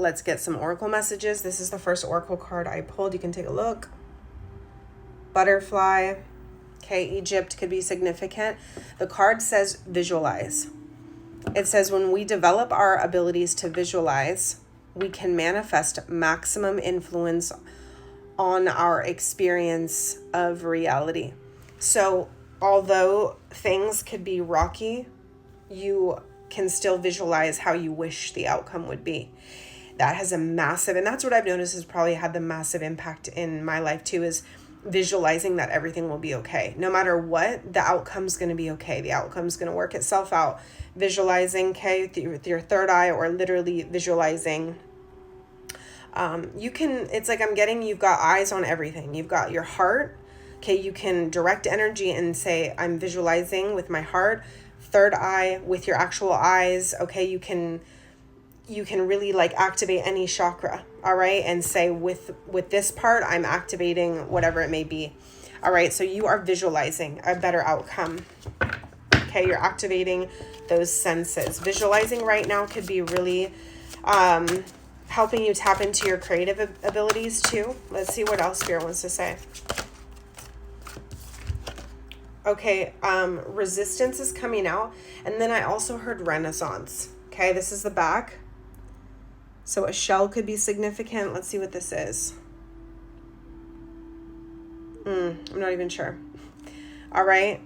Let's get some oracle messages. This is the first oracle card I pulled. You can take a look. Butterfly. Okay, Egypt could be significant. The card says visualize. It says when we develop our abilities to visualize, we can manifest maximum influence on our experience of reality. So although things could be rocky, you can still visualize how you wish the outcome would be. That has a massive, and that's what I've noticed has probably had the massive impact in my life too, is visualizing that everything will be okay. No matter what, the outcome's going to be okay. The outcome's going to work itself out. Visualizing, okay, with your third eye, or literally visualizing. You can, it's like I'm getting, you've got eyes on everything. You've got your heart. Okay, you can direct energy and say, I'm visualizing with my heart. Third eye with your actual eyes. Okay, you can really like activate any chakra. All right, and say with this part, I'm activating whatever it may be. All right, so you are visualizing a better outcome. Okay, you're activating those senses. Visualizing right now could be really helping you tap into your creative abilities too. Let's see what else Spirit wants to say. Okay, resistance is coming out. And then I also heard renaissance. Okay, this is the back. So a shell could be significant. Let's see what this is. I'm not even sure. All right.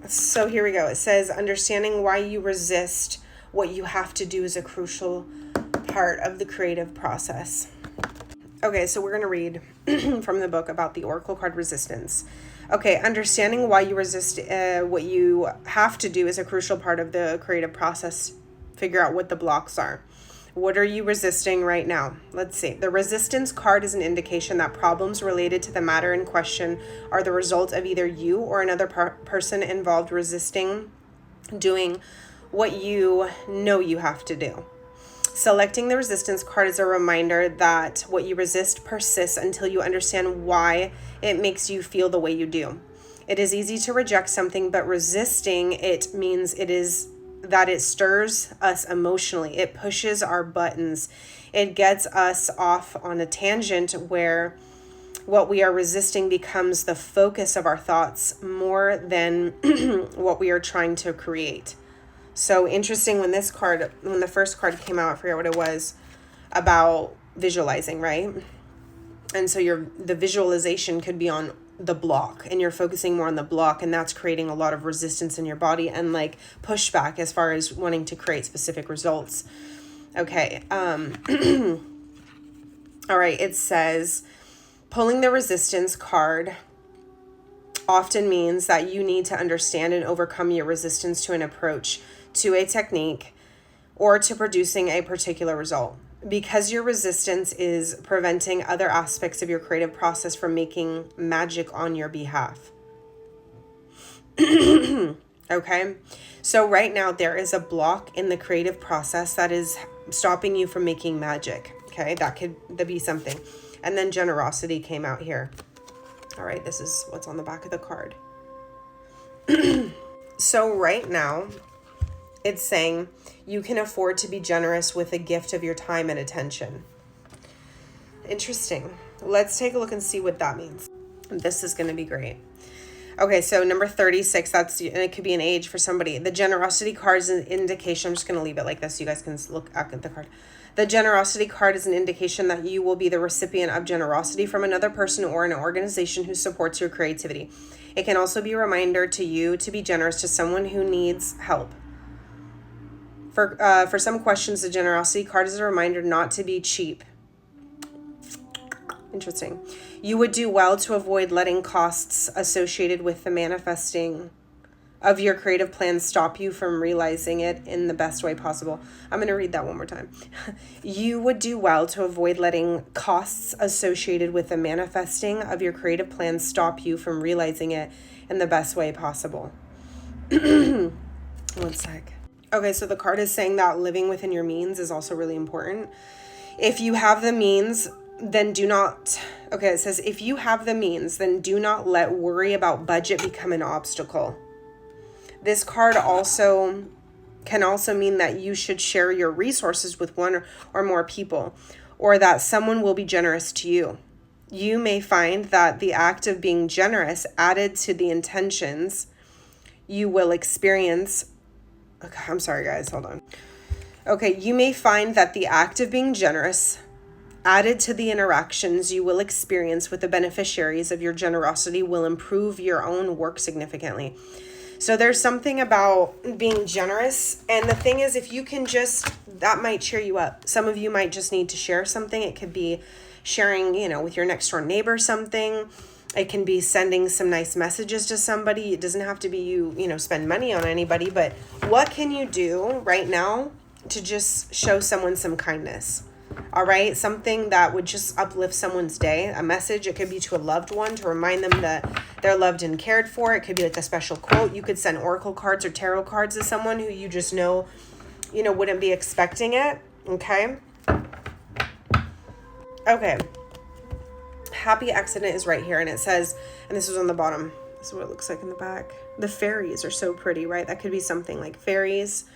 So here we go. It says, understanding why you resist what you have to do is a crucial part of the creative process. Okay, so we're going to read from the book about the oracle card resistance. Okay, understanding why you resist what you have to do is a crucial part of the creative process. Figure out what the blocks are. What are you resisting right now? Let's see. The resistance card is an indication that problems related to the matter in question are the result of either you or another person involved resisting doing what you know you have to do. Selecting the resistance card is a reminder that what you resist persists until you understand why it makes you feel the way you do. It is easy to reject something, but resisting it means that it stirs us emotionally. It pushes our buttons. It gets us off on a tangent where what we are resisting becomes the focus of our thoughts more than what we are trying to create. So interesting when the first card came out, I forget what it was, about visualizing, right? And so the visualization could be on the block, and you're focusing more on the block, and that's creating a lot of resistance in your body and like pushback as far as wanting to create specific results. Okay. All right. It says pulling the resistance card often means that you need to understand and overcome your resistance to an approach, to a technique, or to producing a particular result. Because your resistance is preventing other aspects of your creative process from making magic on your behalf. Okay, so right now there is a block in the creative process that is stopping you from making magic. Okay, that could be something. And then generosity came out here. All right, this is what's on the back of the card. So right now, it's saying you can afford to be generous with a gift of your time and attention. Interesting. Let's take a look and see what that means. This is going to be great. Okay, so number 36, and it could be an age for somebody. The generosity card is an indication. I'm just going to leave it like this so you guys can look at the card. The generosity card is an indication that you will be the recipient of generosity from another person or an organization who supports your creativity. It can also be a reminder to you to be generous to someone who needs help. For some questions, the generosity card is a reminder not to be cheap. Interesting. You would do well to avoid letting costs associated with the manifesting of your creative plans stop you from realizing it in the best way possible. I'm going to read that one more time. You would do well to avoid letting costs associated with the manifesting of your creative plans stop you from realizing it in the best way possible. One sec. Okay, so the card is saying that living within your means is also really important. If you have the means, then do not, okay, it says, if you have the means, then do not let worry about budget become an obstacle. This card also can also mean that you should share your resources with one or more people, or that someone will be generous to you. You may find that the act of being generous added to the intentions you will experience. Okay, I'm sorry, guys. Hold on. Okay, you may find that the act of being generous added to the interactions you will experience with the beneficiaries of your generosity will improve your own work significantly. So there's something about being generous. And the thing is, if you can just, that might cheer you up. Some of you might just need to share something. It could be sharing, with your next door neighbor something. It can be sending some nice messages to somebody. It doesn't have to be you spend money on anybody. But what can you do right now to just show someone some kindness? All right, something that would just uplift someone's day. A message, it could be to a loved one to remind them that they're loved and cared for. It could be like a special quote. You could send oracle cards or tarot cards to someone who you just know, wouldn't be expecting it. Okay. Okay. Happy accident is right here, and it says, and this is on the bottom. This is what it looks like in the back. The fairies are so pretty, right? That could be something like fairies.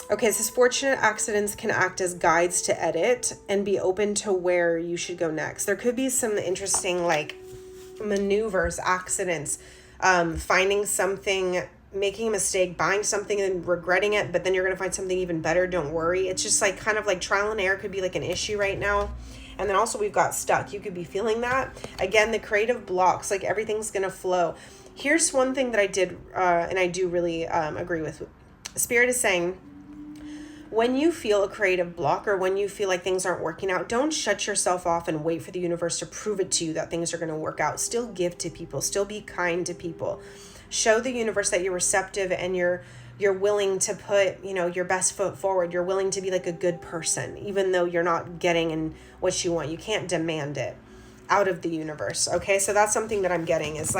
Okay, it says fortunate accidents can act as guides to edit and be open to where you should go next. There could be some interesting maneuvers, accidents, finding something, making a mistake, buying something and regretting it, but then you're going to find something even better. Don't worry. It's just kind of like trial and error could be like an issue right now. And then also we've got stuck. You could be feeling that. Again, the creative blocks, everything's going to flow. Here's one thing that I did, and I do really agree with. Spirit is saying, when you feel a creative block or when you feel like things aren't working out, don't shut yourself off and wait for the universe to prove it to you that things are going to work out. Still give to people. Still be kind to people. Show the universe that you're receptive and you're willing to put, your best foot forward. You're willing to be like a good person, even though you're not getting in what you want. You can't demand it out of the universe. Okay, so that's something that I'm getting is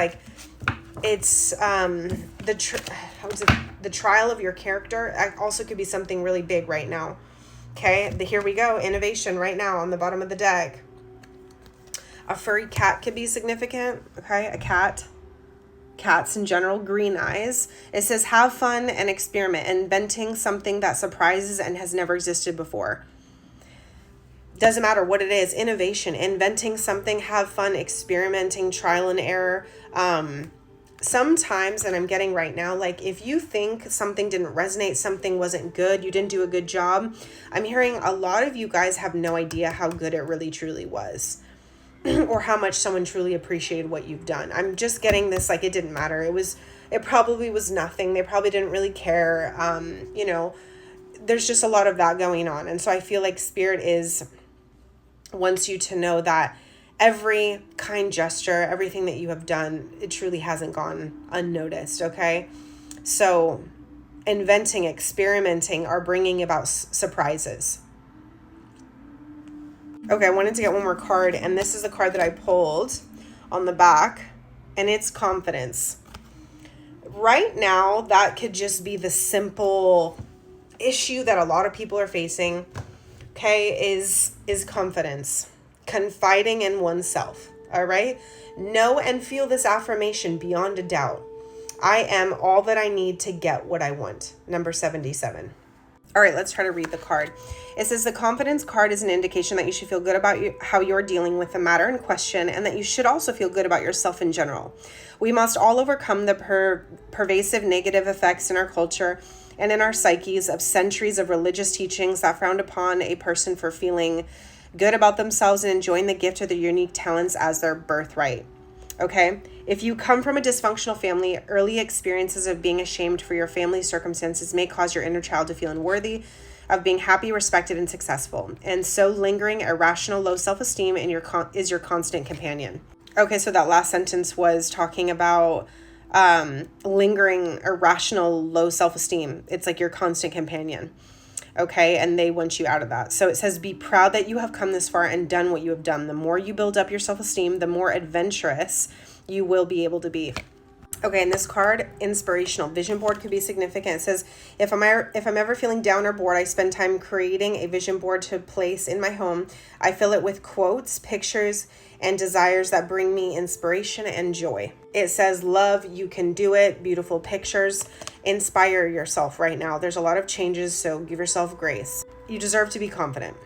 it's the trial of your character also could be something really big right now. Okay, here we go. Innovation right now on the bottom of the deck. A furry cat could be significant. Okay, a cat. Cats in general, green eyes. It says have fun and experiment, inventing something that surprises and has never existed before. Doesn't matter what it is. Innovation, inventing something, have fun, experimenting, trial and error. Sometimes, and I'm getting right now, if you think something didn't resonate, something wasn't good, you didn't do a good job, I'm hearing a lot of you guys have no idea how good it really truly was or how much someone truly appreciated what you've done. I'm just getting this, it didn't matter. It probably was nothing. They probably didn't really care. There's just a lot of that going on. And so I feel like Spirit wants you to know that every kind gesture, everything that you have done, it truly hasn't gone unnoticed, okay? So inventing, experimenting are bringing about surprises. Okay, I wanted to get one more card, and this is the card that I pulled on the back, and it's confidence. Right now, that could just be the simple issue that a lot of people are facing, okay, is confidence. Confiding in oneself, all right? Know and feel this affirmation beyond a doubt. I am all that I need to get what I want. Number 77. All right, let's try to read the card. It says the confidence card is an indication that you should feel good about how you're dealing with the matter in question, and that you should also feel good about yourself in general. We must all overcome the pervasive negative effects in our culture and in our psyches of centuries of religious teachings that frowned upon a person for feeling good about themselves and enjoying the gift of their unique talents as their birthright. Okay? If you come from a dysfunctional family, early experiences of being ashamed for your family's circumstances may cause your inner child to feel unworthy of being happy, respected, and successful. And so lingering irrational low self-esteem is your constant companion. Okay, so that last sentence was talking about lingering irrational low self-esteem. It's like your constant companion. Okay, and they want you out of that. So it says, be proud that you have come this far and done what you have done. The more you build up your self-esteem, the more adventurous you will be able to be. Okay, and this card, inspirational vision board, could be significant. It says, if I'm ever feeling down or bored, I spend time creating a vision board to place in my home. I fill it with quotes, pictures, and desires that bring me inspiration and joy. It says, love, you can do it, beautiful pictures. inspire yourself right now. There's a lot of changes, so give yourself grace. You deserve to be confident.